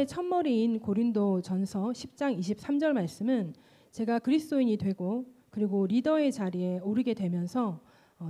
복음의 첫머리인 고린도전서 10장 23절 말씀은 제가 그리스도인이 되고 그리고 리더의 자리에 오르게 되면서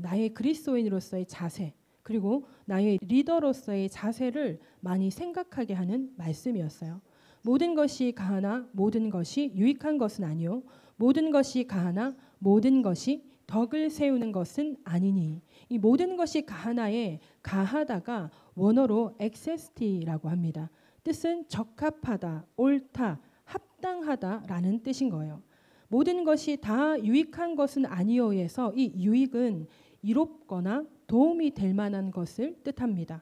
나의 그리스도인으로서의 자세 그리고 나의 리더로서의 자세를 많이 생각하게 하는 말씀이었어요. 모든 것이 가하나 모든 것이 유익한 것은 아니요 모든 것이 가하나 모든 것이 덕을 세우는 것은 아니니. 이 모든 것이 가하나에 가하다가 원어로 엑세스티라고 합니다. 뜻은 적합하다, 옳다, 합당하다라는 뜻인 거예요. 모든 것이 다 유익한 것은 아니오에서 이 유익은 이롭거나 도움이 될 만한 것을 뜻합니다.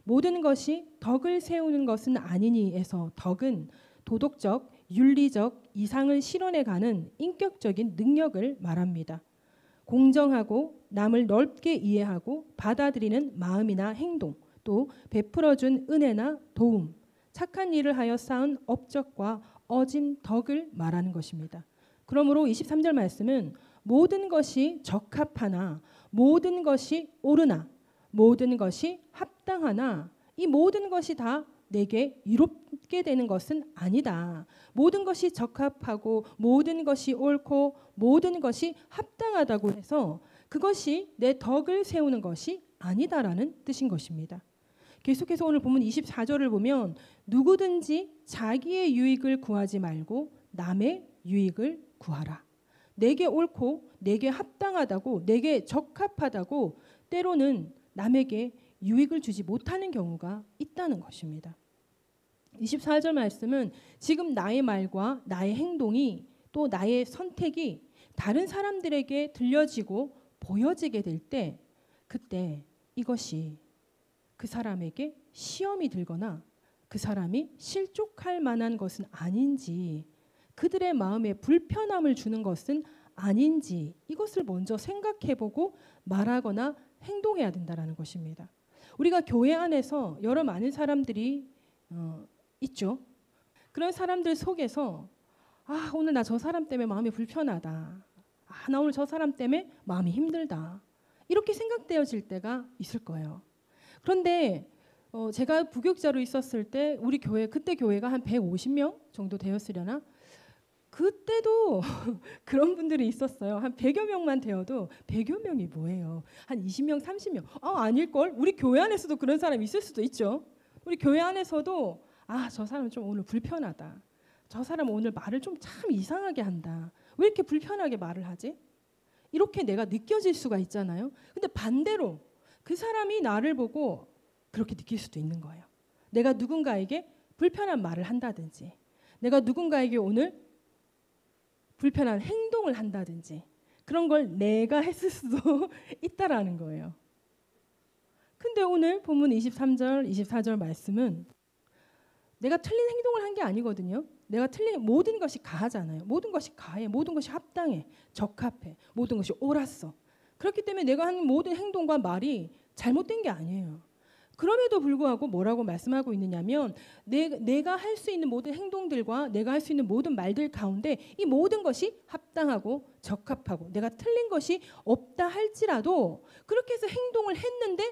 모든 것이 덕을 세우는 것은 아니니에서 덕은 도덕적, 윤리적 이상을 실현해가는 인격적인 능력을 말합니다. 공정하고 남을 넓게 이해하고 받아들이는 마음이나 행동, 또 베풀어준 은혜나 도움, 착한 일을 하여 쌓은 업적과 어진 덕을 말하는 것입니다. 그러므로 23절 말씀은 모든 것이 적합하나 모든 것이 옳으나 모든 것이 합당하나 이 모든 것이 다 내게 이롭게 되는 것은 아니다. 모든 것이 적합하고 모든 것이 옳고 모든 것이 합당하다고 해서 그것이 내 덕을 세우는 것이 아니다라는 뜻인 것입니다. 계속해서 오늘 본문 24절을 보면 누구든지 자기의 유익을 구하지 말고 남의 유익을 구하라. 내게 옳고 내게 합당하다고 내게 적합하다고 때로는 남에게 유익을 주지 못하는 경우가 있다는 것입니다. 24절 말씀은 지금 나의 말과 나의 행동이 또 나의 선택이 다른 사람들에게 들려지고 보여지게 될 때 그때 이것이 그 사람에게 시험이 들거나 그 사람이 실족할 만한 것은 아닌지 그들의 마음에 불편함을 주는 것은 아닌지 이것을 먼저 생각해보고 말하거나 행동해야 된다는 것입니다. 우리가 교회 안에서 여러 많은 사람들이 있죠. 그런 사람들 속에서 오늘 나 저 사람 때문에 마음이 불편하다. 나 오늘 저 사람 때문에 마음이 힘들다. 이렇게 생각되어질 때가 있을 거예요. 그런데 제가 부교육자로 있었을 때 우리 교회 그때 교회가 한 150명 정도 되었으려나? 그때도 그런 분들이 있었어요. 한 100여 명만 되어도 100여 명이 뭐예요? 한 20명, 30명. 아닐걸? 우리 교회 안에서도 그런 사람이 있을 수도 있죠. 우리 교회 안에서도 저 사람 좀 오늘 불편하다. 저 사람 오늘 말을 좀 참 이상하게 한다. 왜 이렇게 불편하게 말을 하지? 이렇게 내가 느껴질 수가 있잖아요. 근데 반대로 그 사람이 나를 보고 그렇게 느낄 수도 있는 거예요. 내가 누군가에게 불편한 말을 한다든지 내가 누군가에게 오늘 불편한 행동을 한다든지 그런 걸 내가 했을 수도 있다라는 거예요. 근데 오늘 본문 23절, 24절 말씀은 내가 틀린 행동을 한 게 아니거든요. 내가 틀린 모든 것이 가하잖아요. 모든 것이 가해, 모든 것이 합당해, 적합해, 모든 것이 옳았어. 그렇기 때문에 내가 하는 모든 행동과 말이 잘못된 게 아니에요. 그럼에도 불구하고 뭐라고 말씀하고 있느냐면 내가 할 수 있는 모든 행동들과 내가 할 수 있는 모든 말들 가운데 이 모든 것이 합당하고 적합하고 내가 틀린 것이 없다 할지라도 그렇게 해서 행동을 했는데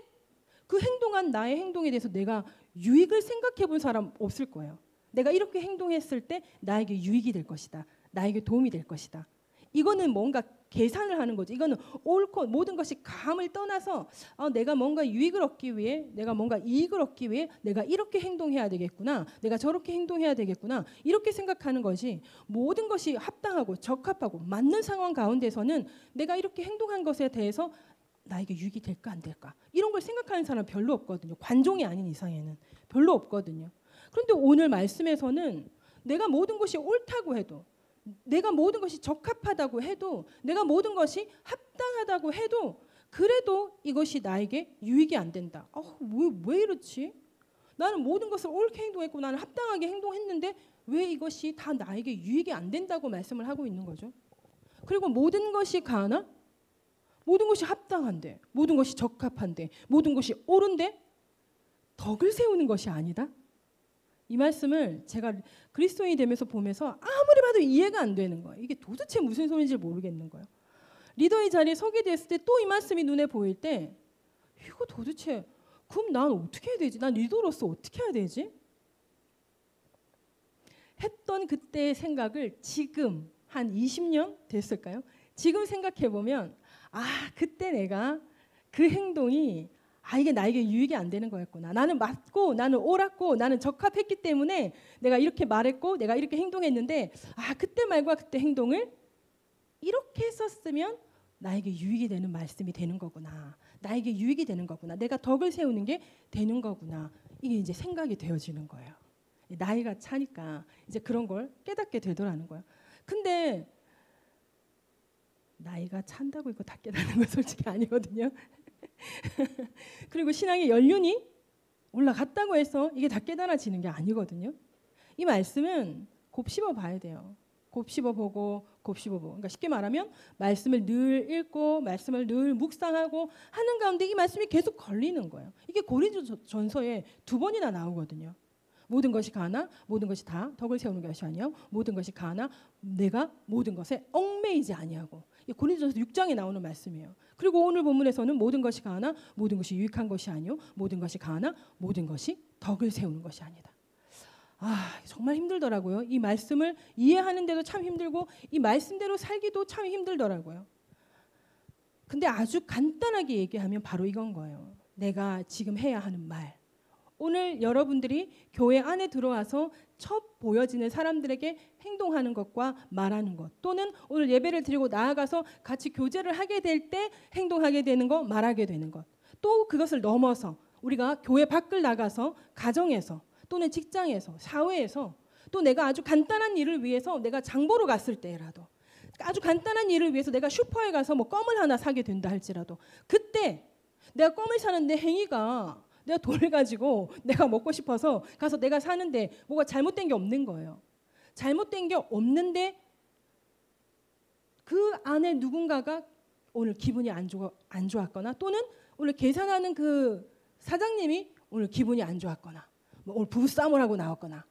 그 행동한 나의 행동에 대해서 내가 유익을 생각해 본 사람 없을 거예요. 내가 이렇게 행동했을 때 나에게 유익이 될 것이다. 나에게 도움이 될 것이다. 이거는 뭔가 계산을 하는 거죠. 이거는 옳고 모든 것이 감을 떠나서 내가 뭔가 유익을 얻기 위해 내가 뭔가 이익을 얻기 위해 내가 이렇게 행동해야 되겠구나. 내가 저렇게 행동해야 되겠구나. 이렇게 생각하는 것이 모든 것이 합당하고 적합하고 맞는 상황 가운데서는 내가 이렇게 행동한 것에 대해서 나에게 유익이 될까 안 될까 이런 걸 생각하는 사람 별로 없거든요. 관종이 아닌 이상에는 별로 없거든요. 그런데 오늘 말씀에서는 내가 모든 것이 옳다고 해도 내가 모든 것이 적합하다고 해도 내가 모든 것이 합당하다고 해도 그래도 이것이 나에게 유익이 안 된다. 왜 이렇지? 나는 모든 것을 옳게 행동했고 나는 합당하게 행동했는데 왜 이것이 다 나에게 유익이 안 된다고 말씀을 하고 있는 거죠. 그리고 모든 것이 가하나? 모든 것이 합당한데 모든 것이 적합한데 모든 것이 옳은데 덕을 세우는 것이 아니다? 이 말씀을 제가 그리스도인이 되면서 보면서 아무리 봐도 이해가 안 되는 거예요. 이게 도대체 무슨 소리인지 모르겠는 거예요. 리더의 자리에 서게 됐을 때 또 이 말씀이 눈에 보일 때 이거 도대체 그럼 난 어떻게 해야 되지? 난 리더로서 어떻게 해야 되지? 했던 그때의 생각을 지금 한 20년 됐을까요? 지금 생각해 보면 그때 내가 그 행동이 이게 나에게 유익이 안 되는 거였구나. 나는 맞고 나는 옳았고 나는 적합했기 때문에 내가 이렇게 말했고 내가 이렇게 행동했는데 그때 말과 그때 행동을 이렇게 했었으면 나에게 유익이 되는 말씀이 되는 거구나. 나에게 유익이 되는 거구나. 내가 덕을 세우는 게 되는 거구나. 이게 이제 생각이 되어지는 거예요. 나이가 차니까 이제 그런 걸 깨닫게 되더라는 거예요. 근데 나이가 찬다고 이거 다 깨닫는 건 솔직히 아니거든요. 그리고 신앙의 연륜이 올라갔다고 해서 이게 다 깨달아지는 게 아니거든요. 이 말씀은 곱씹어 봐야 돼요. 곱씹어 보고 그러니까 쉽게 말하면 말씀을 늘 읽고 말씀을 늘 묵상하고 하는 가운데 이 말씀이 계속 걸리는 거예요. 이게 고린도전서에 2번이나 나오거든요. 모든 것이 가나 모든 것이 다 덕을 세우는 것이 아니요 모든 것이 가나 내가 모든 것에 얽매이지 아니하고. 고린도전서 6장에 나오는 말씀이에요. 그리고 오늘 본문에서는 모든 것이 가나 모든 것이 유익한 것이 아니요 모든 것이 가나 모든 것이 덕을 세우는 것이 아니다. 정말 힘들더라고요. 이 말씀을 이해하는데도 참 힘들고 이 말씀대로 살기도 참 힘들더라고요. 근데 아주 간단하게 얘기하면 바로 이건 거예요. 내가 지금 해야 하는 말. 오늘 여러분들이 교회 안에 들어와서 첫 보여지는 사람들에게 행동하는 것과 말하는 것, 또는 오늘 예배를 드리고 나아가서 같이 교제를 하게 될 때 행동하게 되는 것, 말하게 되는 것, 또 그것을 넘어서 우리가 교회 밖을 나가서 가정에서 또는 직장에서 사회에서 또 내가 아주 간단한 일을 위해서 내가 장 보러 갔을 때라도 아주 간단한 일을 위해서 내가 슈퍼에 가서 뭐 껌을 하나 사게 된다 할지라도 그때 내가 껌을 사는 내 행위가 내가 돈을 가지고 내가 먹고 싶어서 가서 내가 사는데 뭐가 잘못된 게 없는 거예요. 잘못된 게 없는데 그 안에 누군가가 오늘 기분이 안 좋았거나 또는 오늘 계산하는 그 사장님이 오늘 기분이 안 좋았거나 뭐 오늘 부부싸움을 하고 나왔거나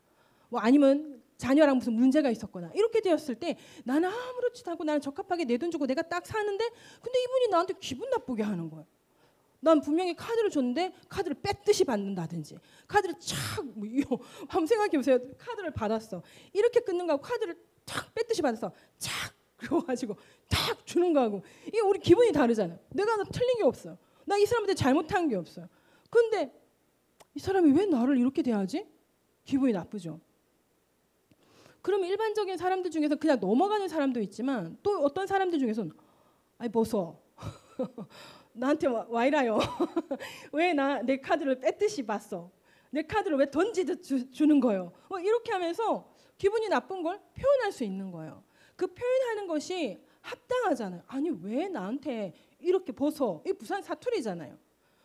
뭐 아니면 자녀랑 무슨 문제가 있었거나 이렇게 되었을 때 나는 아무렇지도 않고 나는 적합하게 내 돈 주고 내가 딱 사는데 근데 이분이 나한테 기분 나쁘게 하는 거예요. 난 분명히 카드를 줬는데 카드를 뺐듯이 받는다든지 카드를 한번 생각해 보세요. 카드를 받았어. 이렇게 끊는 거하고 카드를 탁 뺐듯이 받았어. 착 그래가지고 탁 주는 거하고 이게 우리 기분이 다르잖아요. 내가 틀린 게 없어요. 나 이 사람한테 잘못한 게 없어요. 근데 이 사람이 왜 나를 이렇게 대하지? 기분이 나쁘죠. 그러면 일반적인 사람들 중에서 그냥 넘어가는 사람도 있지만 또 어떤 사람들 중에서는 벗어. 나한테 와 이라요. 왜 내 카드를 뺐듯이 봤어. 내 카드를 왜 던지듯 주는 거예요. 이렇게 하면서 기분이 나쁜 걸 표현할 수 있는 거예요. 그 표현하는 것이 합당하잖아요. 아니 왜 나한테 이렇게 벗어. 이 부산 사투리잖아요.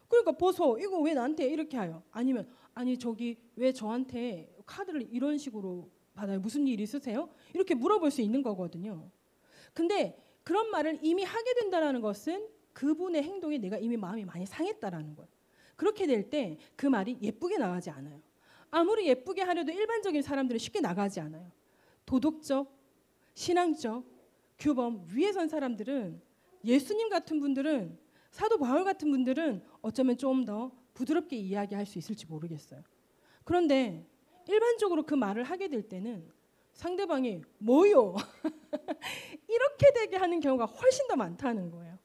그러니까 벗어. 이거 왜 나한테 이렇게 해요. 아니면 아니 저기 왜 저한테 카드를 이런 식으로 받아요. 무슨 일 있으세요? 이렇게 물어볼 수 있는 거거든요. 근데 그런 말을 이미 하게 된다는 것은 그분의 행동에 내가 이미 마음이 많이 상했다라는 거예요. 그렇게 될 때 그 말이 예쁘게 나가지 않아요. 아무리 예쁘게 하려도 일반적인 사람들은 쉽게 나가지 않아요. 도덕적, 신앙적, 규범 위에 선 사람들은 예수님 같은 분들은 사도 바울 같은 분들은 어쩌면 좀 더 부드럽게 이야기할 수 있을지 모르겠어요. 그런데 일반적으로 그 말을 하게 될 때는 상대방이 뭐요? 이렇게 되게 하는 경우가 훨씬 더 많다는 거예요.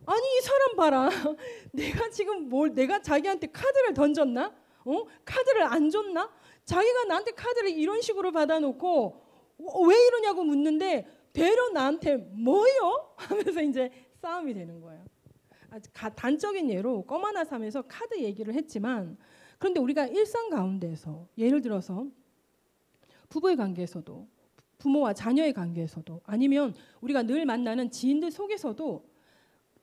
아니 이 사람 봐라. 내가 지금 내가 자기한테 카드를 던졌나? 카드를 안 줬나? 자기가 나한테 카드를 이런 식으로 받아놓고 왜 이러냐고 묻는데 되려 나한테 뭐요? 하면서 이제 싸움이 되는 거예요. 단적인 예로 껌 하나 사면서 카드 얘기를 했지만 그런데 우리가 일상 가운데서 예를 들어서 부부의 관계에서도 부모와 자녀의 관계에서도 아니면 우리가 늘 만나는 지인들 속에서도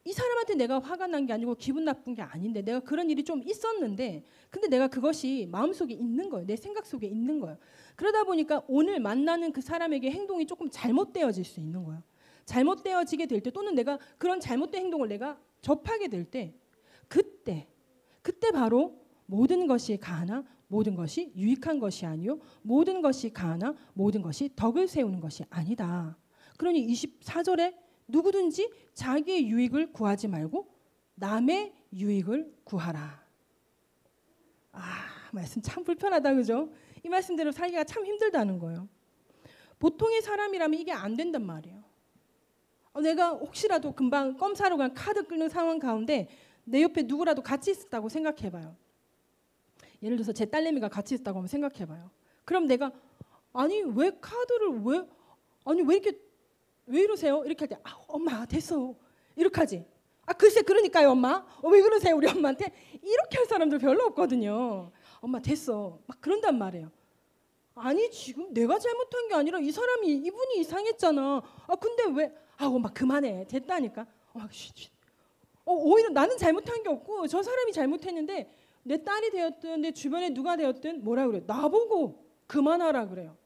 이 사람한테 내가 화가 난 게 아니고 기분 나쁜 게 아닌데 내가 그런 일이 좀 있었는데 근데 내가 그것이 마음속에 있는 거예요. 내 생각 속에 있는 거예요. 그러다 보니까 오늘 만나는 그 사람에게 행동이 조금 잘못되어질 수 있는 거예요. 잘못되어지게 될 때 또는 내가 그런 잘못된 행동을 내가 접하게 될 때 그때 바로 모든 것이 가하나 모든 것이 유익한 것이 아니요 모든 것이 가하나 모든 것이 덕을 세우는 것이 아니다. 그러니 24절에 누구든지 자기의 유익을 구하지 말고 남의 유익을 구하라. 말씀 참 불편하다 그죠? 이 말씀대로 살기가 참 힘들다는 거예요. 보통의 사람이라면 이게 안 된단 말이에요. 내가 혹시라도 금방 껌 사러 간 카드 끊는 상황 가운데 내 옆에 누구라도 같이 있었다고 생각해봐요. 예를 들어서 제 딸내미가 같이 있었다고 한번 생각해봐요. 그럼 내가 아니 왜 카드를 왜 이렇게 왜 이러세요? 이렇게 할 때 엄마 됐어 이렇게 하지. 글쎄 그러니까요 엄마. 왜 그러세요 우리 엄마한테? 이렇게 할 사람들 별로 없거든요. 엄마 됐어 막 그런단 말이에요. 아니 지금 내가 잘못한 게 아니라 이분이 이상했잖아. 근데 왜 엄마 그만해 됐다니까. 오히려 나는 잘못한 게 없고 저 사람이 잘못했는데 내 딸이 되었든 내 주변에 누가 되었든 뭐라 그래요? 나보고 그만하라 그래요.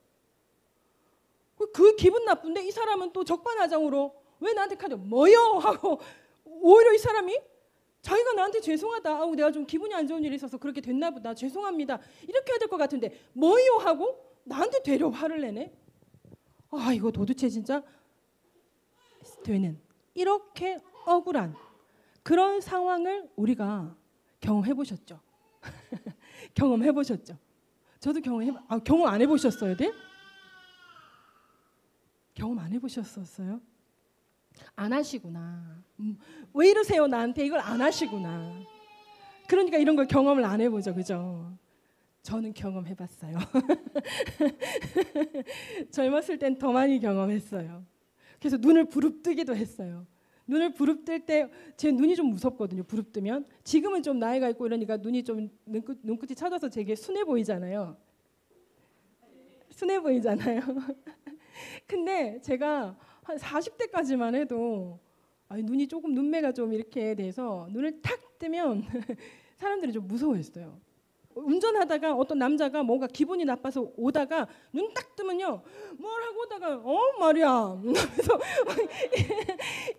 그 기분 나쁜데 이 사람은 또 적반하장으로 왜 나한테 카드 뭐요? 하고 오히려 이 사람이 자기가 나한테 죄송하다. 내가 좀 기분이 안 좋은 일이 있어서 그렇게 됐나 보다. 죄송합니다. 이렇게 해야 될 것 같은데 뭐요? 하고 나한테 되려 화를 내네. 이거 도대체 진짜 되는 이렇게 억울한 그런 상황을 우리가 경험해 보셨죠? 경험해 보셨죠? 저도 경험 안 해보셨어요, 네? 경험 안 해보셨었어요? 안 하시구나. 왜 이러세요 나한테 이걸 안 하시구나. 그러니까 이런 걸 경험을 안 해보죠, 그죠? 저는 경험해봤어요. 젊었을 땐 더 많이 경험했어요. 그래서 눈을 부릅뜨기도 했어요. 눈을 부릅뜰 때 제 눈이 좀 무섭거든요. 부릅뜨면. 지금은 좀 나이가 있고 이러니까 눈이 좀 눈끝이 쳐져서 되게 순해 보이잖아요. 순해 보이잖아요. 근데 제가 한 40대까지만 해도 눈이 조금 눈매가 좀 이렇게 돼서 눈을 탁 뜨면 사람들이 좀 무서워했어요. 운전하다가 어떤 남자가 뭔가 기분이 나빠서 오다가 눈 딱 뜨면요 뭘 하고 오다가 말이야 그래서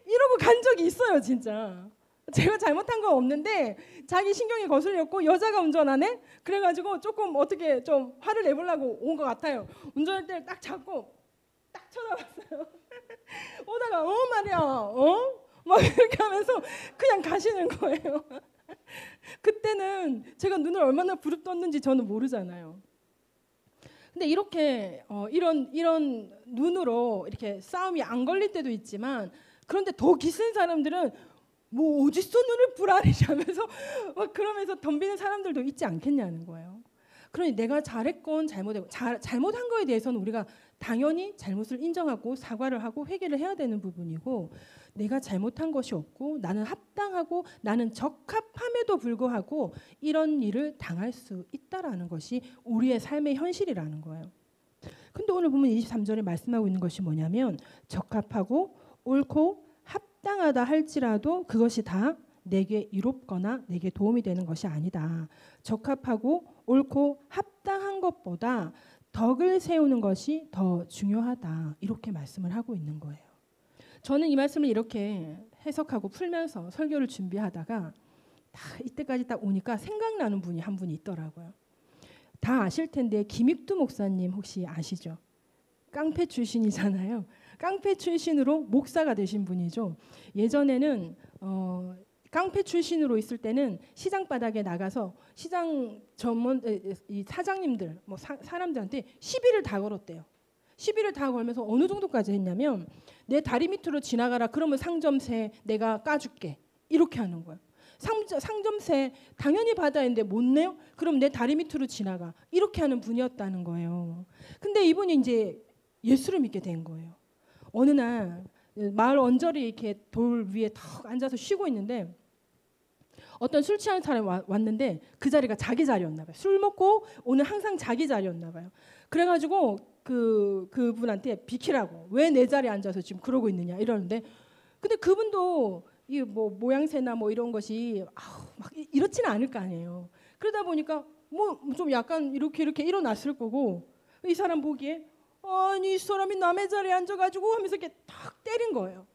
이러고 간 적이 있어요. 진짜 제가 잘못한 건 없는데 자기 신경이 거슬렸고 여자가 운전하네 그래가지고 조금 어떻게 좀 화를 내보려고 온 것 같아요. 운전할 때 딱 잡고 딱 쳐다봤어요. 오다가 말이야 막 이렇게 하면서 그냥 가시는 거예요. 그때는 제가 눈을 얼마나 부릅떴는지 저는 모르잖아요. 근데 이렇게 이런 눈으로 이렇게 싸움이 안 걸릴 때도 있지만 그런데 더 기센 사람들은 뭐 어디서 눈을 부라리냐면서 막 그러면서 덤비는 사람들도 있지 않겠냐는 거예요. 그러니 내가 잘했건 잘못했건 잘못한 거에 대해서는 우리가 당연히 잘못을 인정하고 사과를 하고 회개를 해야 되는 부분이고 내가 잘못한 것이 없고 나는 합당하고 나는 적합함에도 불구하고 이런 일을 당할 수 있다라는 것이 우리의 삶의 현실이라는 거예요. 근데 오늘 보면 23절에 말씀하고 있는 것이 뭐냐면 적합하고 옳고 합당하다 할지라도 그것이 다 내게 이롭거나 내게 도움이 되는 것이 아니다. 적합하고 옳고 합당한 것보다 덕을 세우는 것이 더 중요하다. 이렇게 말씀을 하고 있는 거예요. 저는 이 말씀을 이렇게 해석하고 풀면서 설교를 준비하다가 이때까지 딱 오니까 생각나는 분이 한 분이 있더라고요. 다 아실 텐데 김익두 목사님 혹시 아시죠? 깡패 출신이잖아요. 깡패 출신으로 목사가 되신 분이죠. 예전에는 깡패 출신으로 있을 때는 시장 바닥에 나가서 시장 전문 이 사장님들 뭐 사람들한테 시비를 다 걸었대요. 시비를 다 걸면서 어느 정도까지 했냐면 내 다리 밑으로 지나가라 그러면 상점세 내가 까줄게 이렇게 하는 거예요. 상점세 당연히 받아야 하는데 못 내요? 그럼 내 다리 밑으로 지나가 이렇게 하는 분이었다는 거예요. 근데 이분이 이제 예수를 믿게 된 거예요. 어느 날 마을 언저리 이렇게 돌 위에 턱 앉아서 쉬고 있는데 어떤 술 취한 사람이 왔는데 그 자리가 자기 자리였나 봐요. 술 먹고 오늘 항상 자기 자리였나 봐요. 그래가지고 그분한테 비키라고 왜 내 자리에 앉아서 지금 그러고 있느냐 이러는데 근데 그분도 이 뭐 모양새나 뭐 이런 것이 막 이렇지는 않을 거 아니에요. 그러다 보니까 뭐 좀 약간 이렇게 일어났을 거고 이 사람 보기에 아니 이 사람이 남의 자리에 앉아가지고 하면서 이렇게 탁 때린 거예요.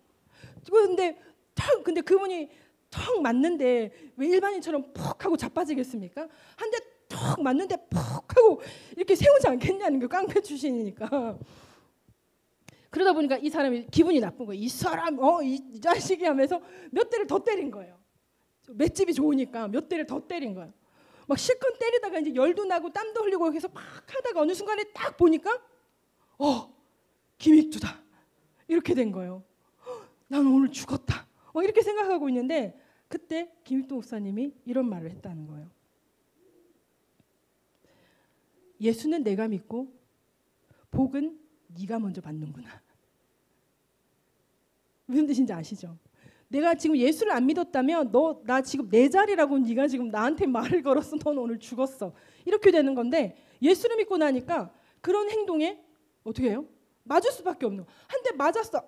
근데 그분이 턱 맞는데 왜 일반인처럼 푹 하고 자빠지겠습니까? 한 대 턱 맞는데 푹 하고 이렇게 세우지 않겠냐는 게 깡패 출신이니까. 그러다 보니까 이 사람이 기분이 나쁜 거예요. 이 사람 이 자식이 하면서 몇 대를 더 때린 거예요. 맷집이 좋으니까 몇 대를 더 때린 거예요. 막 실컷 때리다가 이제 열도 나고 땀도 흘리고 계속 막 하다가 어느 순간에 딱 보니까 김익두다. 이렇게 된 거예요. 나는 오늘 죽었다. 이렇게 생각하고 있는데 그때 김익두 목사님이 이런 말을 했다는 거예요. 예수는 내가 믿고 복은 네가 먼저 받는구나. 무슨 뜻인지 아시죠? 내가 지금 예수를 안 믿었다면 나 지금 내 자리라고 네가 지금 나한테 말을 걸었어. 넌 오늘 죽었어. 이렇게 되는 건데 예수를 믿고 나니까 그런 행동에 어떻게 해요? 맞을 수밖에 없는 거야. 한 대 맞았어.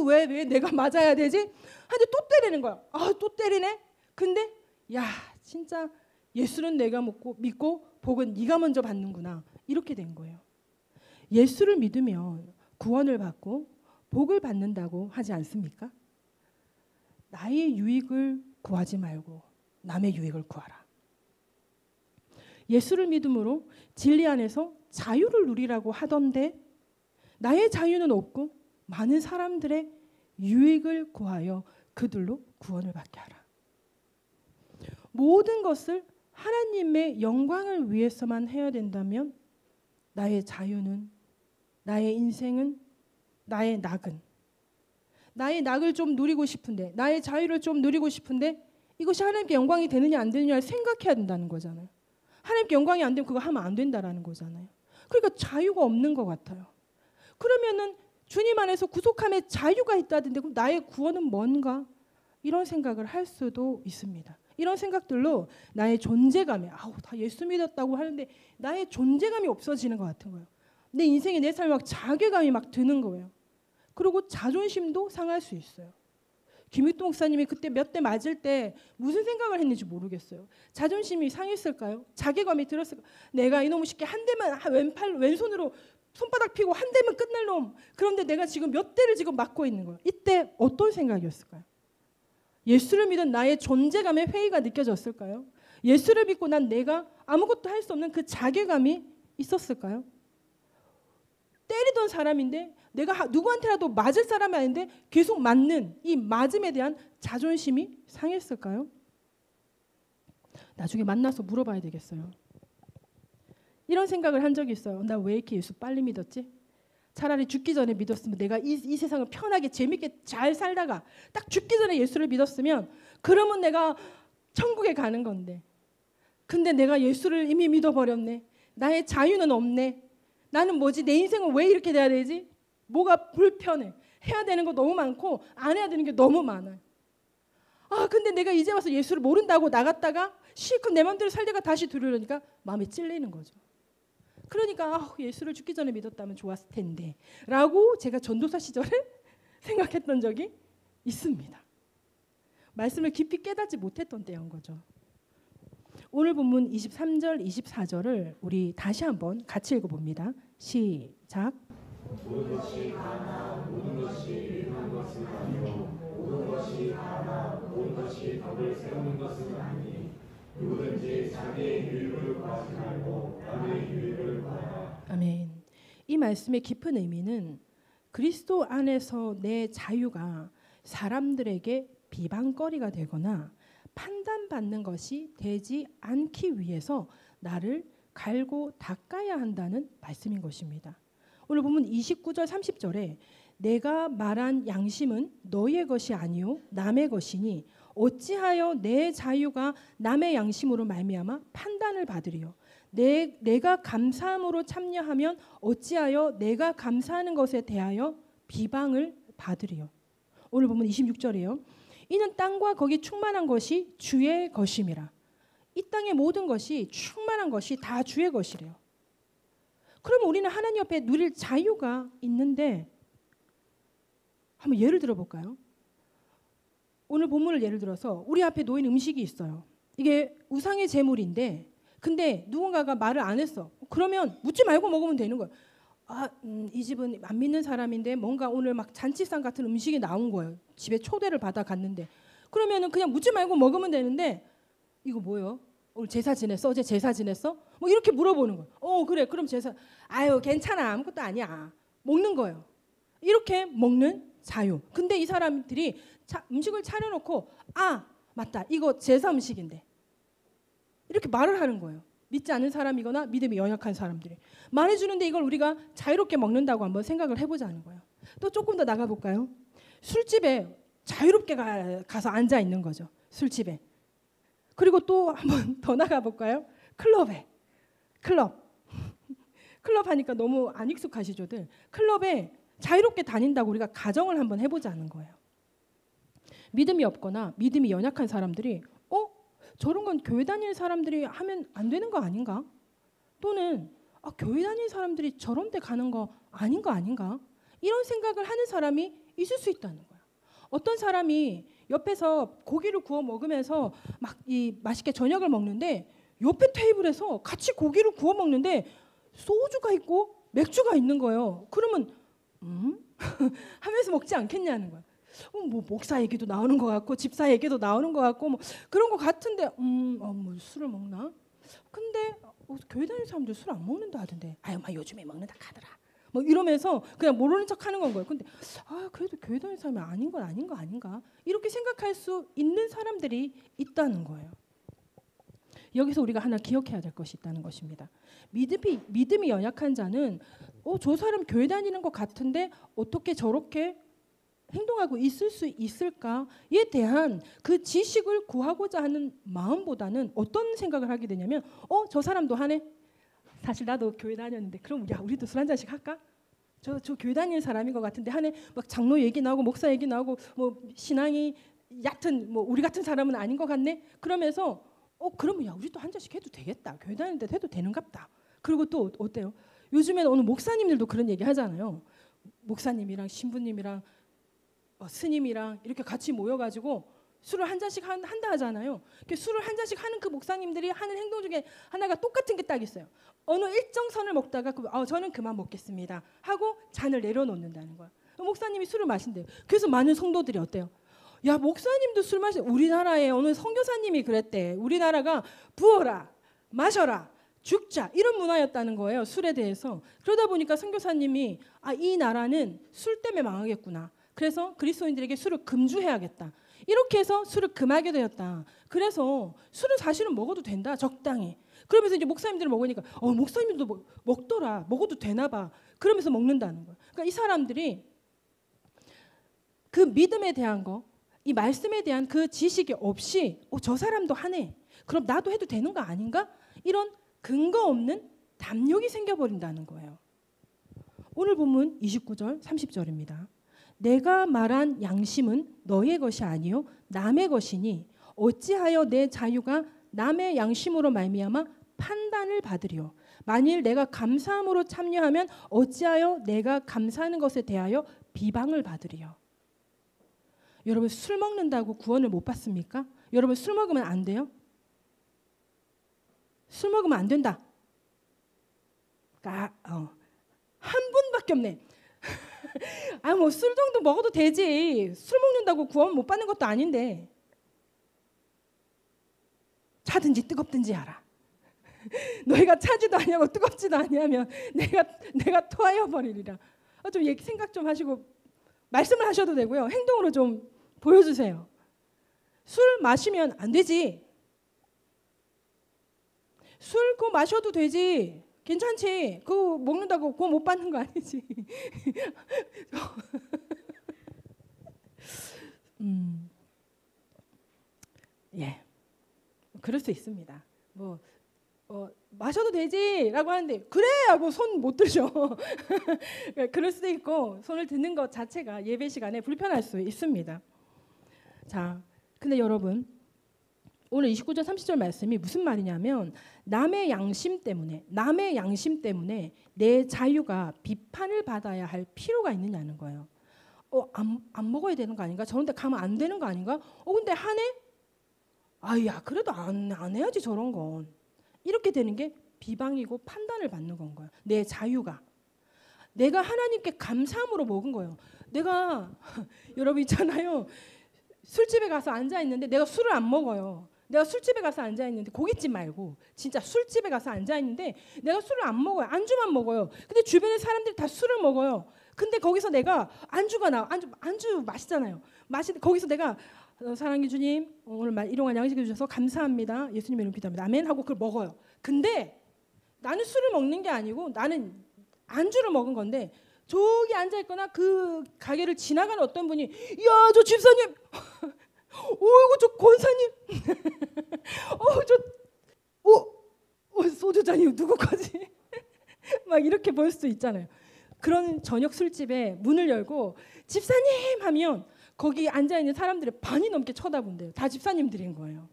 왜 내가 맞아야 되지? 한 대 또 때리는 거야. 또 때리네. 근데 야 진짜 예수는 내가 믿고 복은 네가 먼저 받는구나. 이렇게 된 거예요. 예수를 믿으면 구원을 받고 복을 받는다고 하지 않습니까? 나의 유익을 구하지 말고 남의 유익을 구하라. 예수를 믿음으로 진리 안에서 자유를 누리라고 하던데 나의 자유는 없고 많은 사람들의 유익을 구하여 그들로 구원을 받게 하라. 모든 것을 하나님의 영광을 위해서만 해야 된다면 나의 자유는, 나의 인생은, 나의 낙을 좀 누리고 싶은데, 나의 자유를 좀 누리고 싶은데 이것이 하나님께 영광이 되느냐 안 되느냐를 생각해야 된다는 거잖아요. 하나님께 영광이 안 되면 그거 하면 안 된다라는 거잖아요. 그러니까 자유가 없는 것 같아요. 그러면은 주님 안에서 구속함에 자유가 있다던데 그럼 나의 구원은 뭔가? 이런 생각을 할 수도 있습니다. 이런 생각들로 나의 존재감이 다 예수 믿었다고 하는데 나의 존재감이 없어지는 것 같은 거예요. 내 인생에 내 삶에 막 자괴감이 막 드는 거예요. 그리고 자존심도 상할 수 있어요. 김익두 목사님이 그때 몇 대 맞을 때 무슨 생각을 했는지 모르겠어요. 자존심이 상했을까요? 자괴감이 들었을까요? 내가 이놈의 새끼 한 대만 왼손으로 손바닥 피고 한 대면 끝날 놈. 그런데 내가 지금 몇 대를 지금 맞고 있는 거예요. 이때 어떤 생각이었을까요? 예수를 믿은 나의 존재감의 회의가 느껴졌을까요? 예수를 믿고 난 내가 아무것도 할 수 없는 그 자괴감이 있었을까요? 때리던 사람인데 내가 누구한테라도 맞을 사람이 아닌데 계속 맞는 이 맞음에 대한 자존심이 상했을까요? 나중에 만나서 물어봐야 되겠어요. 이런 생각을 한 적이 있어요. 나 왜 이렇게 예수 빨리 믿었지? 차라리 죽기 전에 믿었으면 내가 이 세상을 편하게 재밌게 잘 살다가 딱 죽기 전에 예수를 믿었으면 그러면 내가 천국에 가는 건데 근데 내가 예수를 이미 믿어버렸네. 나의 자유는 없네. 나는 뭐지? 내 인생은 왜 이렇게 돼야 되지? 뭐가 불편해. 해야 되는 거 너무 많고 안 해야 되는 게 너무 많아요. 근데 내가 이제 와서 예수를 모른다고 나갔다가 실컷 내 맘대로 살다가 다시 들으려니까 마음이 찔리는 거죠. 그러니까 예수를 죽기 전에 믿었다면 좋았을 텐데 라고 제가 전도사 시절에 생각했던 적이 있습니다. 말씀을 깊이 깨닫지 못했던 때인 거죠. 오늘 본문 23절, 24절을 우리 다시 한번 같이 읽어봅니다. 시작. 모든 것이 하나, 모든 것이 일한 것은 아니요 모든 것이 하나, 모든 것이 덕을 세우는 것은 아니 누구든지 자기의 유익을 구하지 말고 남의 유익을 구하라. 아멘. 이 말씀의 깊은 의미는 그리스도 안에서 내 자유가 사람들에게 비방거리가 되거나 판단받는 것이 되지 않기 위해서 나를 갈고 닦아야 한다는 말씀인 것입니다. 오늘 보면 29절 30절에 내가 말한 양심은 너의 것이 아니요 남의 것이니 어찌하여 내 자유가 남의 양심으로 말미암아 판단을 받으리요. 내가 감사함으로 참여하면 어찌하여 내가 감사하는 것에 대하여 비방을 받으리요. 오늘 보면 26절이에요. 이는 땅과 거기 충만한 것이 주의 것임이라. 이 땅의 모든 것이 충만한 것이 다 주의 것이래요. 그러면 우리는 하나님 옆에 누릴 자유가 있는데 한번 예를 들어볼까요? 오늘 본문을 예를 들어서 우리 앞에 놓인 음식이 있어요. 이게 우상의 제물인데 근데 누군가가 말을 안 했어. 그러면 묻지 말고 먹으면 되는 거예요. 이 집은 안 믿는 사람인데 뭔가 오늘 막 잔치상 같은 음식이 나온 거예요. 집에 초대를 받아 갔는데 그러면은 그냥 묻지 말고 먹으면 되는데 이거 뭐예요? 오늘 제사 지냈어? 어제 제사 지냈어? 뭐 이렇게 물어보는 거예요. 그래 그럼 제사 괜찮아 아무것도 아니야 먹는 거예요. 이렇게 먹는 자유. 근데 이 사람들이 음식을 차려놓고 맞다 이거 제사 음식인데 이렇게 말을 하는 거예요. 믿지 않는 사람이거나 믿음이 연약한 사람들이 말해주는데 이걸 우리가 자유롭게 먹는다고 한번 생각을 해보자는 거예요. 또 조금 더 나가볼까요? 술집에 자유롭게 가서 앉아 있는 거죠. 술집에. 그리고 또 한번 더 나가볼까요? 클럽에. 클럽 하니까 너무 안 익숙하시죠들. 클럽에 자유롭게 다닌다고 우리가 가정을 한번 해보자는 거예요. 믿음이 없거나 믿음이 연약한 사람들이 저런 건 교회 다니는 사람들이 하면 안 되는 거 아닌가? 또는 교회 다니는 사람들이 저런 데 가는 거 아닌 거 아닌가? 이런 생각을 하는 사람이 있을 수 있다는 거예요. 어떤 사람이 옆에서 고기를 구워 먹으면서 막 맛있게 저녁을 먹는데 옆에 테이블에서 같이 고기를 구워 먹는데 소주가 있고 맥주가 있는 거예요. 그러면 하면서 먹지 않겠냐는 거예요. 뭐 목사 얘기도 나오는 것 같고 집사 얘기도 나오는 것 같고 뭐 그런 것 같은데 뭐 술을 먹나? 근데 교회 다니는 사람들 술 안 먹는다 하던데 막 요즘에 먹는다 하더라. 뭐 이러면서 그냥 모르는 척하는 건 거예요. 근데 그래도 교회 다니는 사람이 아닌 건 아닌 거 아닌가? 이렇게 생각할 수 있는 사람들이 있다는 거예요. 여기서 우리가 하나 기억해야 될 것이 있다는 것입니다. 믿음이 연약한 자는 저 사람 교회 다니는 것 같은데 어떻게 저렇게 행동하고 있을 수 있을까에 대한 그 지식을 구하고자 하는 마음보다는 어떤 생각을 하게 되냐면 저 사람도 하네. 사실 나도 교회 다녔는데 그럼 우리도 술 한 잔씩 할까? 저 교회 다니는 사람인 것 같은데 하네. 막 장로 얘기 나오고 목사 얘기 나오고 뭐 신앙이 얕은 뭐 우리 같은 사람은 아닌 것 같네. 그러면서 그러면 우리도 한 잔씩 해도 되겠다. 교회 다니는데 해도 되는갑다. 그리고 또 어때요? 요즘에는 오늘 목사님들도 그런 얘기 하잖아요. 목사님이랑 신부님이랑 스님이랑 이렇게 같이 모여가지고 술을 한 잔씩 한다 하잖아요. 술을 한 잔씩 하는 그 목사님들이 하는 행동 중에 하나가 똑같은 게 딱 있어요. 어느 일정 선을 먹다가 저는 그만 먹겠습니다 하고 잔을 내려놓는다는 거야. 목사님이 술을 마신대요. 그래서 많은 성도들이 어때요? 야, 목사님도 술 마시. 우리나라에 어느 선교사님이 그랬대. 우리나라가 부어라, 마셔라, 죽자 이런 문화였다는 거예요. 술에 대해서. 그러다 보니까 선교사님이 이 나라는 술 때문에 망하겠구나. 그래서 그리스도인들에게 술을 금주해야겠다. 이렇게 해서 술을 금하게 되었다. 그래서 술은 사실은 먹어도 된다. 적당히. 그러면서 이제 목사님들을 먹으니까 목사님들도 먹더라. 먹어도 되나 봐. 그러면서 먹는다는 거예요. 그러니까 이 사람들이 그 믿음에 대한 거, 이 말씀에 대한 그 지식이 없이 저 사람도 하네. 그럼 나도 해도 되는 거 아닌가? 이런 근거 없는 담력이 생겨버린다는 거예요. 오늘 본문 29절 30절입니다. 내가 말한 양심은 너의 것이 아니요 남의 것이니 어찌하여 내 자유가 남의 양심으로 말미암아 판단을 받으리요. 만일 내가 감사함으로 참여하면 어찌하여 내가 감사하는 것에 대하여 비방을 받으리요. 여러분 술 먹는다고 구원을 못 받습니까? 여러분 술 먹으면 안 돼요? 술 먹으면 안 된다. 한 분밖에 없네. 뭐 술 정도 먹어도 되지. 술 먹는다고 구원 못 받는 것도 아닌데. 차든지 뜨겁든지 하라. 너희가 차지도 아니하고 뜨겁지도 아니하면 내가 토하여 버리리라. 좀 생각 좀 하시고 말씀을 하셔도 되고요. 행동으로 좀 보여주세요. 술 마시면 안 되지. 술 그거 마셔도 되지. 괜찮지. 그거 먹는다고 그거 못 받는 거 아니지. 예, 그럴 수 있습니다. 마셔도 되지라고 하는데 그래 하고 손 못 들죠. 그럴 수도 있고 손을 드는 것 자체가 예배 시간에 불편할 수 있습니다. 자, 근데 여러분 오늘 29절 30절 말씀이 무슨 말이냐면 남의 양심 때문에 내 자유가 비판을 받아야 할 필요가 있느냐는 거예요. 안 먹어야 되는 거 아닌가? 저런 데 가면 안 되는 거 아닌가? 근데 하네? 야 그래도 안 해야지 저런 건. 이렇게 되는 게 비방이고 판단을 받는 건 거예요. 내 자유가. 내가 하나님께 감사함으로 먹은 거예요. 내가 여러분 있잖아요. 술집에 가서 앉아있는데 내가 술을 안 먹어요. 내가 술집에 가서 앉아있는데 고깃집 말고 진짜 술집에 가서 앉아있는데 내가 술을 안 먹어요. 안주만 먹어요. 근데 주변에 사람들이 다 술을 먹어요. 근데 거기서 내가 안주가 나와. 안주 맛있잖아요. 거기서 내가 사랑의 주님, 오늘 일용할 양식해 주셔서 감사합니다. 예수님의 이름 기도합니다. 아멘 하고 그걸 먹어요. 근데 나는 술을 먹는 게 아니고 나는 안주를 먹은 건데 저기 앉아있거나 그 가게를 지나가는 어떤 분이 야, 저 집사님 어이구 저 권사님 소주잔이 누구 거지? 막 이렇게 볼 수도 있잖아요. 그런 저녁 술집에 문을 열고 집사님 하면 거기 앉아있는 사람들의 반이 넘게 쳐다본대요. 다 집사님들인 거예요.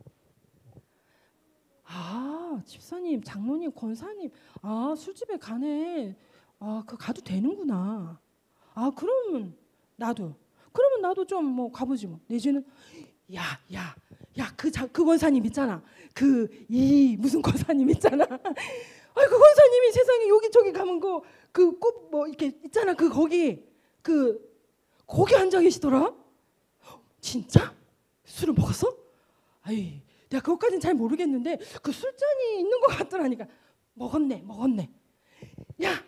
아, 집사님, 장로님, 권사님, 아, 술집에 가네. 아, 그 가도 되는구나. 아, 그러면 나도 좀 뭐 가보지 뭐. 내지는 그 권사님 있잖아. 무슨 권사님 있잖아. 아, 그 권사님이 세상에 여기저기 가면 그 꽃 뭐 이렇게 있잖아. 거기 앉아 계시더라. 진짜? 술을 먹었어? 아이, 내가 그것까지는 잘 모르겠는데 그 술잔이 있는 것 같더라니까. 먹었네. 야,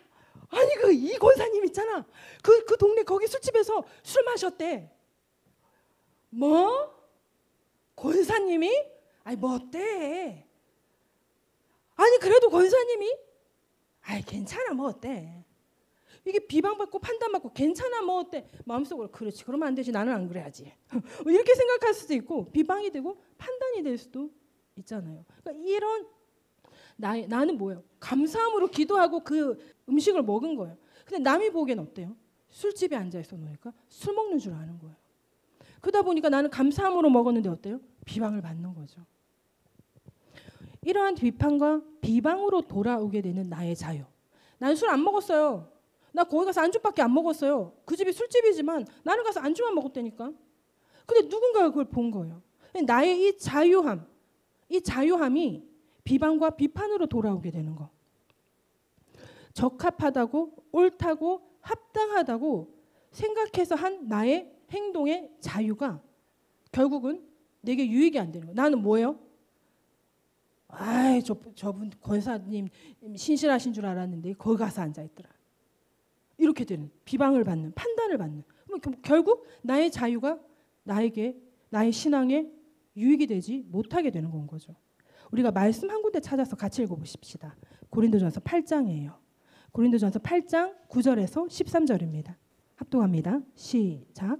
아니 이 권사님 있잖아. 그 동네 거기 술집에서 술 마셨대. 뭐? 권사님이? 아니 뭐 어때? 아니 그래도 권사님이? 아이 괜찮아 뭐 어때? 이게 비방받고 판단받고 괜찮아 뭐 어때? 마음속으로 그렇지 그러면 안 되지 나는 안 그래야지 이렇게 생각할 수도 있고 비방이 되고 판단이 될 수도 있잖아요. 그러니까 이런 나는 뭐예요? 감사함으로 기도하고 그 음식을 먹은 거예요. 근데 남이 보기엔 어때요? 술집에 앉아있어 놓으니까 술 먹는 줄 아는 거예요. 그러다 보니까 나는 감사함으로 먹었는데 어때요? 비방을 받는 거죠. 이러한 비판과 비방으로 돌아오게 되는 나의 자유. 나는 술 안 먹었어요. 나 거기 가서 안주밖에 안 먹었어요. 그 집이 술집이지만 나는 가서 안주만 먹었다니까. 근데 누군가가 그걸 본 거예요. 나의 이 자유함이 비방과 비판으로 돌아오게 되는 거. 적합하다고 옳다고 합당하다고 생각해서 한 나의 행동의 자유가 결국은 내게 유익이 안 되는 거예요. 나는 뭐예요? 아이 저분 권사님 신실하신 줄 알았는데 거기 가서 앉아있더라. 이렇게 되는 비방을 받는 판단을 받는 결국 나의 자유가 나에게 나의 신앙에 유익이 되지 못하게 되는 건 거죠. 우리가 말씀 한 군데 찾아서 같이 읽어보십시다. 고린도전서 8장이에요. 고린도전서 8장 9절에서 13절입니다. 합독합니다. 시작.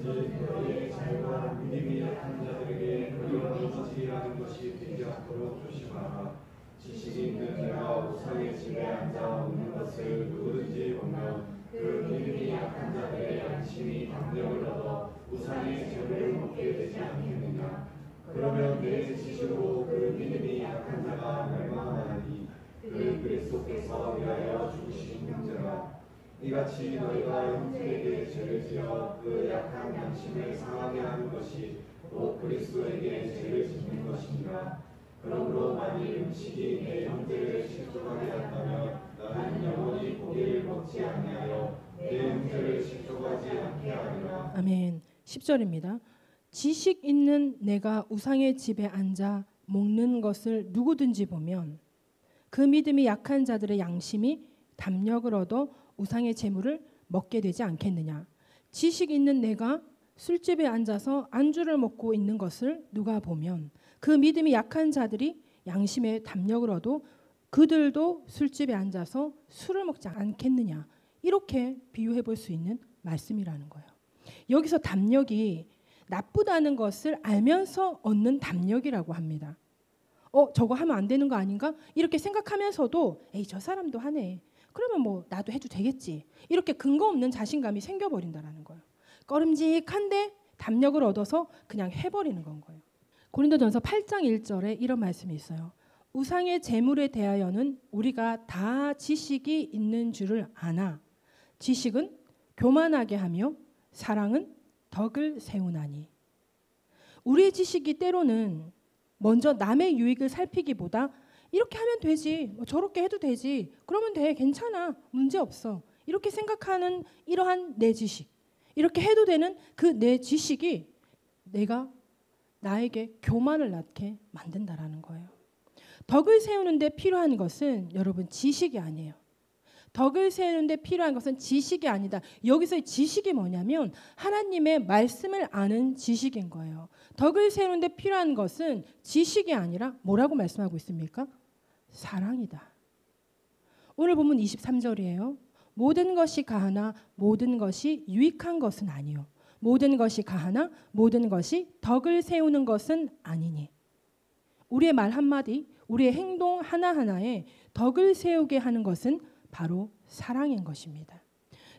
너희의 자유와 믿음이 약한 자들에게 그런 것이라는 것이 되지 않도록 조심하라. 지식이 있는 자가 우상의 집에 앉아 먹는 것을 누구든지 보면 그 믿음이 약한 자들의 양심이 담력을 얻어 우상의 재물을 먹게 되지 않겠느냐. 그러면 내 지식으로 그 믿음이 약한 자가 멸망하나니 그리스도께서 위하여 죽으신 형제라. 이같이 너희가 형제에게 죄를 지어 그 약한 양심을 상하게 하는 것이 또 그리스도에게 죄를 짓는 것이니라. 그러므로 만일 음식이 내 형제를 실족하게 한다면 나는 영원히 고기를 먹지 아니하여 내 형제를 실족하지 않게 하리라. 아멘. 10절입니다. 지식 있는 내가 우상의 집에 앉아 먹는 것을 누구든지 보면 그 믿음이 약한 자들의 양심이 담력을 얻어 우상의 재물을 먹게 되지 않겠느냐. 지식 있는 내가 술집에 앉아서 안주를 먹고 있는 것을 누가 보면 그 믿음이 약한 자들이 양심의 담력을 얻어 그들도 술집에 앉아서 술을 먹지 않겠느냐. 이렇게 비유해 볼 수 있는 말씀이라는 거예요. 여기서 담력이 나쁘다는 것을 알면서 얻는 담력이라고 합니다. 저거 하면 안 되는 거 아닌가? 이렇게 생각하면서도 에이 저 사람도 하네. 그러면 뭐 나도 해도 되겠지. 이렇게 근거 없는 자신감이 생겨버린다는 거예요. 꺼림직한데 담력을 얻어서 그냥 해버리는 건 거예요. 고린도전서 8장 1절에 이런 말씀이 있어요. 우상의 재물에 대하여는 우리가 다 지식이 있는 줄을 아나 지식은 교만하게 하며 사랑은 덕을 세우나니. 우리의 지식이 때로는 먼저 남의 유익을 살피기보다 이렇게 하면 되지, 뭐 저렇게 해도 되지, 그러면 돼, 괜찮아, 문제 없어, 이렇게 생각하는 이러한 내 지식, 이렇게 해도 되는 그 내 지식이 나에게 교만을 낳게 만든다라는 거예요. 덕을 세우는 데 필요한 것은 여러분 지식이 아니에요. 덕을 세우는데 필요한 것은 지식이 아니다. 여기서의 지식이 뭐냐면 하나님의 말씀을 아는 지식인 거예요. 덕을 세우는데 필요한 것은 지식이 아니라 뭐라고 말씀하고 있습니까? 사랑이다. 오늘 본문 23절이에요. 모든 것이 가하나 모든 것이 유익한 것은 아니요. 모든 것이 가하나 모든 것이 덕을 세우는 것은 아니니. 우리의 말 한마디, 우리의 행동 하나하나에 덕을 세우게 하는 것은 바로 사랑인 것입니다.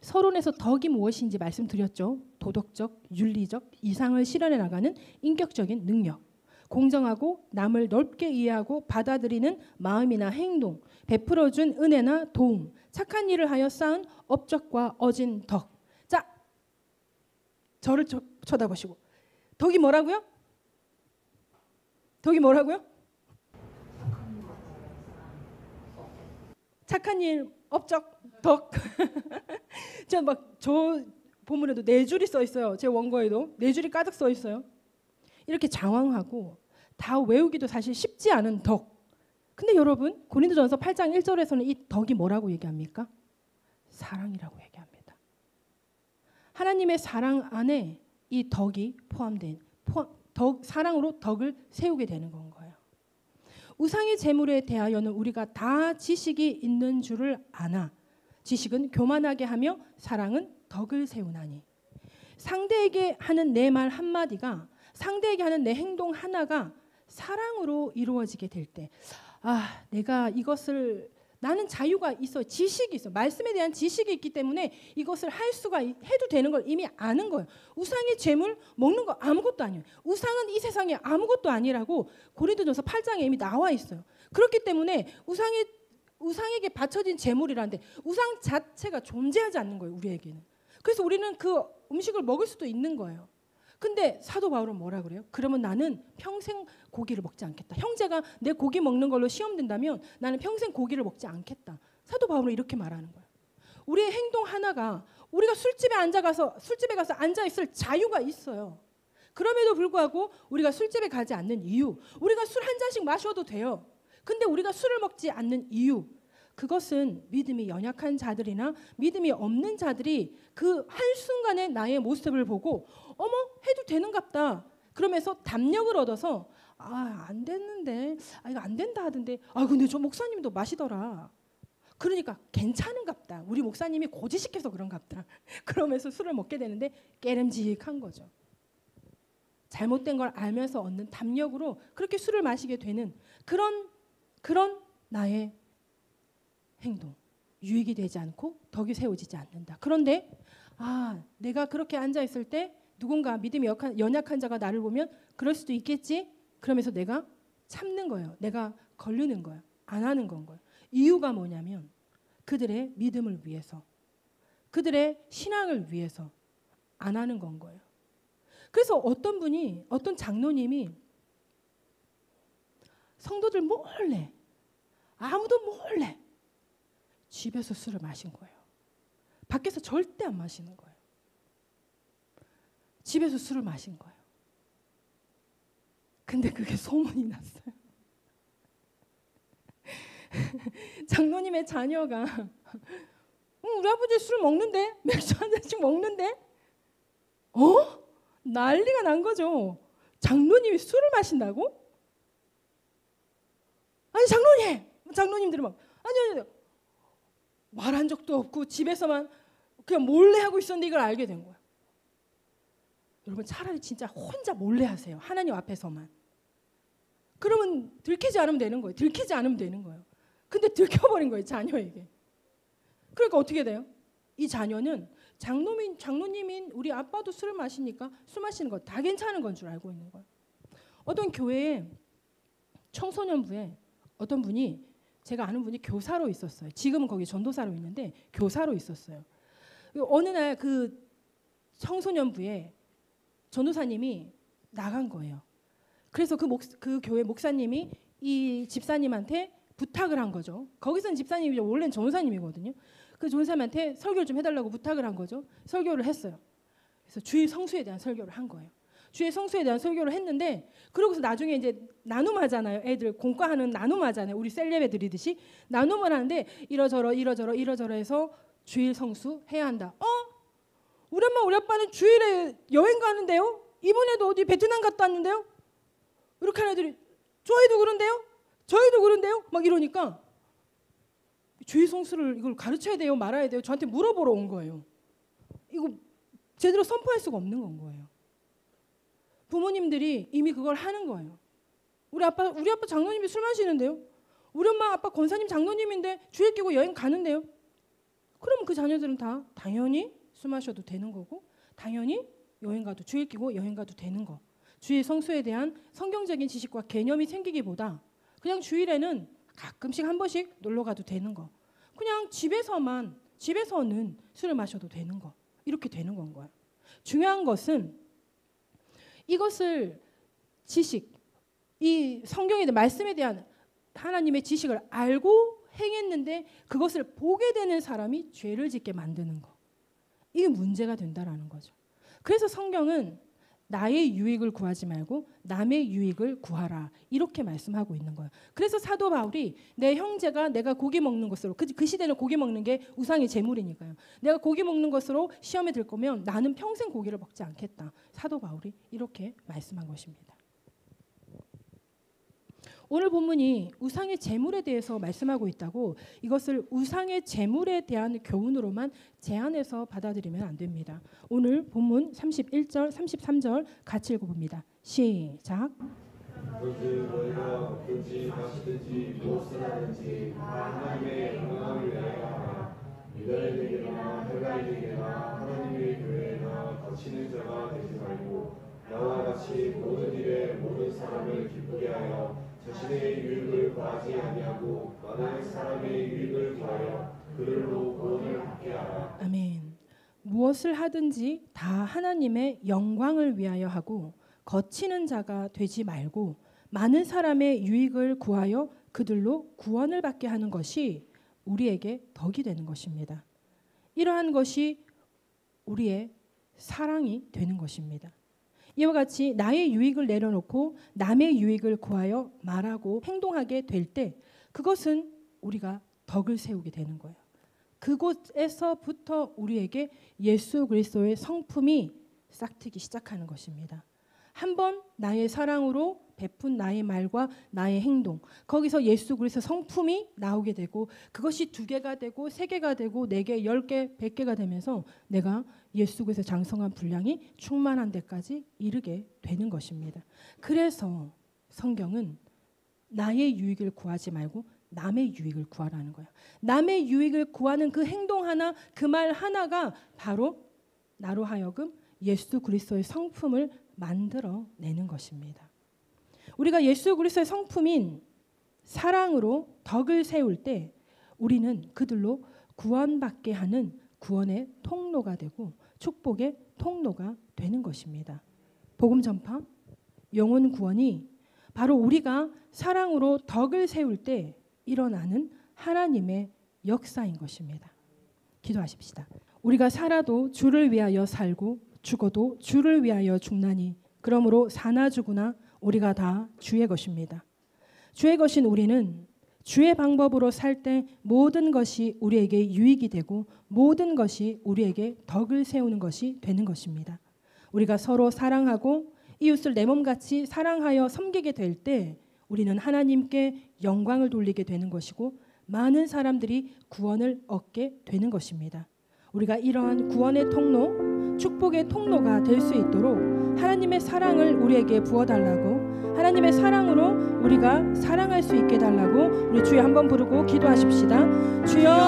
서론에서 덕이 무엇인지 말씀드렸죠. 도덕적, 윤리적, 이상을 실현해 나가는 인격적인 능력, 공정하고 남을 넓게 이해하고 받아들이는 마음이나 행동, 베풀어준 은혜나 도움, 착한 일을 하여 쌓은 업적과 얻은 덕. 자, 저를 쳐다보시고 덕이 뭐라고요? 덕이 뭐라고요? 착한 일, 업적, 덕. 저 본문에도 4줄이 써 있어요. 제 원고에도 4줄이 가득 써 있어요. 이렇게 장황하고 다 외우기도 사실 쉽지 않은 덕. 근데 여러분 고린도전서 8장 1절에서는 이 덕이 뭐라고 얘기합니까? 사랑이라고 얘기합니다. 하나님의 사랑 안에 이 덕이 포함된 사랑으로 덕을 세우게 되는 건 거예요. 우상의 제물에 대하여는 우리가 다 지식이 있는 줄을 아나 지식은 교만하게 하며 사랑은 덕을 세우나니. 상대에게 하는 내 말 한마디가, 상대에게 하는 내 행동 하나가 사랑으로 이루어지게 될 때, 내가 이것을, 나는 자유가 있어, 지식이 있어, 말씀에 대한 지식이 있기 때문에 이것을 해도 되는 걸 이미 아는 거예요. 우상의 제물 먹는 거 아무것도 아니에요. 우상은 이 세상에 아무것도 아니라고 고린도전서 8장에 이미 나와 있어요. 그렇기 때문에 우상에게 바쳐진 제물이라는데 우상 자체가 존재하지 않는 거예요, 우리에게는. 그래서 우리는 그 음식을 먹을 수도 있는 거예요. 근데 사도 바울은 뭐라 그래요? 그러면 나는 평생 고기를 먹지 않겠다. 형제가 내 고기 먹는 걸로 시험 든다면 나는 평생 고기를 먹지 않겠다. 사도 바울은 이렇게 말하는 거예요. 우리의 행동 하나가, 우리가 술집에 가서 앉아 있을 자유가 있어요. 그럼에도 불구하고 우리가 술집에 가지 않는 이유, 우리가 술 한 잔씩 마셔도 돼요. 근데 우리가 술을 먹지 않는 이유, 그것은 믿음이 연약한 자들이나 믿음이 없는 자들이 그 한순간의 나의 모습을 보고 어머 해도 되는갑다 그러면서 담력을 얻어서 안 됐는데, 이거 안 된다 하던데, 근데 저 목사님도 마시더라, 그러니까 괜찮은갑다, 우리 목사님이 고지시켜서 그런갑다 그러면서 술을 먹게 되는데 깨름직한 거죠. 잘못된 걸 알면서 얻는 담력으로 그렇게 술을 마시게 되는 그런 나의 행동, 유익이 되지 않고 덕이 세워지지 않는다. 그런데 내가 그렇게 앉아 있을 때 누군가 믿음이 연약한 자가 나를 보면 그럴 수도 있겠지, 그러면서 내가 참는 거예요. 내가 걸르는 거예요. 안 하는 건 거예요. 이유가 뭐냐면 그들의 믿음을 위해서, 그들의 신앙을 위해서 안 하는 건 거예요. 그래서 어떤 장로님이 성도들 몰래, 아무도 몰래 집에서 술을 마신 거예요. 밖에서 절대 안 마시는 거예요. 집에서 술을 마신 거예요. 근데 그게 소문이 났어요. 장로님의 자녀가 우리 아버지 술 먹는데, 맥주 한 잔씩 먹는데, 난리가 난 거죠. 장로님이 술을 마신다고? 아니 장로님들이 막 아니 말한 적도 없고 집에서만 그냥 몰래 하고 있었는데 이걸 알게 된 거야. 여러분 차라리 진짜 혼자 몰래 하세요. 하나님 앞에서만. 그러면 들키지 않으면 되는 거예요. 근데 들켜버린 거예요, 자녀에게. 그러니까 어떻게 돼요? 이 자녀는 장로님인 우리 아빠도 술을 마시니까 술 마시는 거 다 괜찮은 건 줄 알고 있는 거예요. 어떤 교회에 청소년부에 어떤 분이, 제가 아는 분이 교사로 있었어요. 지금은 거기 전도사로 있는데 교사로 있었어요. 어느 날 그 청소년부에 전도사님이 나간 거예요. 그래서 그 교회 목사님이 이 집사님한테 부탁을 한 거죠. 거기서는 집사님이죠. 원래는 전도사님이거든요. 그 전도사님한테 설교를 좀 해달라고 부탁을 한 거죠. 설교를 했어요. 그래서 주일 성수에 대한 설교를 한 거예요. 주의 성수에 대한 설교를 했는데 그러고서 나중에 이제 나눔하잖아요. 애들 공과하는 나눔하잖아요. 우리 셀레베 드리듯이 나눔을 하는데 이러저러 해서 주일 성수 해야 한다. 우리 엄마 우리 아빠는 주일에 여행 가는데요. 이번에도 어디 베트남 갔다 왔는데요. 이렇게 하는 애들이 저희도 그런데요. 저희도 그런데요. 막 이러니까 주일 성수를 이걸 가르쳐야 돼요, 말아야 돼요. 저한테 물어보러 온 거예요. 이거 제대로 선포할 수가 없는 건 거예요. 부모님들이 이미 그걸 하는 거예요. 우리 아빠 장로님이 술 마시는데요. 우리 엄마 아빠 권사님 장로님인데 주일 끼고 여행 가는데요. 그러면 그 자녀들은 다 당연히 술 마셔도 되는 거고 당연히 여행 가도 주일 끼고 여행 가도 되는 거. 주일 성수에 대한 성경적인 지식과 개념이 생기기보다 그냥 주일에는 가끔씩 한 번씩 놀러 가도 되는 거. 그냥 집에서는 술을 마셔도 되는 거. 이렇게 되는 건 거예요. 중요한 것은 이것을 지식, 이 성경의 말씀에 대한 하나님의 지식을 알고 행했는데 그것을 보게 되는 사람이 죄를 짓게 만드는 거. 이게 문제가 된다라는 거죠. 그래서 성경은 나의 유익을 구하지 말고 남의 유익을 구하라 이렇게 말씀하고 있는 거예요. 그래서 사도 바울이 내 형제가 내가 고기 먹는 것으로 그 시대는 고기 먹는 게 우상의 제물이니까요. 내가 고기 먹는 것으로 시험에 들 거면 나는 평생 고기를 먹지 않겠다. 사도 바울이 이렇게 말씀한 것입니다. 오늘 본문이 우상의 제물에 대해서 말씀하고 있다고 이것을 우상의 제물에 대한 교훈으로만 제한해서 받아들이면 안 됩니다. 오늘 본문 31절, 33절 같이 읽어봅니다. 시작. 그것을 너희가 먹든지 마시든지 무엇을 하든지 다 하나님의 영광을 위하여 하라. 유다인에게나 헬라인에게나 하나님의 교회에나 거치는 자가 되지 말고 나와 같이 모든 일에 모든 사람을 기쁘게 하여 자신의 유익을 구하지 아니하고 많은 사람의 유익을 구하여 그들로 구원을 받게 하라. 아멘. 무엇을 하든지 다 하나님의 영광을 위하여 하고 거치는 자가 되지 말고 많은 사람의 유익을 구하여 그들로 구원을 받게 하는 것이 우리에게 덕이 되는 것입니다. 이러한 것이 우리의 사랑이 되는 것입니다. 이와 같이 나의 유익을 내려놓고 남의 유익을 구하여 말하고 행동하게 될 때 그것은 우리가 덕을 세우게 되는 거예요. 그곳에서부터 우리에게 예수 그리스도의 성품이 싹트기 시작하는 것입니다. 한번 나의 사랑으로 베푼 나의 말과 나의 행동, 거기서 예수 그리스도의 성품이 나오게 되고 그것이 2개가 되고 3개가 되고 4개, 10개, 100개가 되면서 내가 예수 그리스도의 장성한 분량이 충만한 데까지 이르게 되는 것입니다. 그래서 성경은 나의 유익을 구하지 말고 남의 유익을 구하라는 거예요. 남의 유익을 구하는 그 행동 하나, 그 말 하나가 바로 나로 하여금 예수 그리스도의 성품을 만들어내는 것입니다. 우리가 예수 그리스도의 성품인 사랑으로 덕을 세울 때 우리는 그들로 구원받게 하는 구원의 통로가 되고 축복의 통로가 되는 것입니다. 복음 전파, 영혼 구원이 바로 우리가 사랑으로 덕을 세울 때 일어나는 하나님의 역사인 것입니다. 기도하십시다. 우리가 살아도 주를 위하여 살고 죽어도 주를 위하여 죽나니 그러므로 사나 죽으나 우리가 다 주의 것입니다. 주의 것인 우리는 주의 방법으로 살 때 모든 것이 우리에게 유익이 되고 모든 것이 우리에게 덕을 세우는 것이 되는 것입니다. 우리가 서로 사랑하고 이웃을 내 몸같이 사랑하여 섬기게 될 때 우리는 하나님께 영광을 돌리게 되는 것이고 많은 사람들이 구원을 얻게 되는 것입니다. 우리가 이러한 구원의 통로, 축복의 통로가 될 수 있도록 하나님의 사랑을 우리에게 부어달라고, 하나님의 사랑으로 우리가 사랑할 수 있게 달라고 우리 주여 한번 부르고 기도하십시다. 주여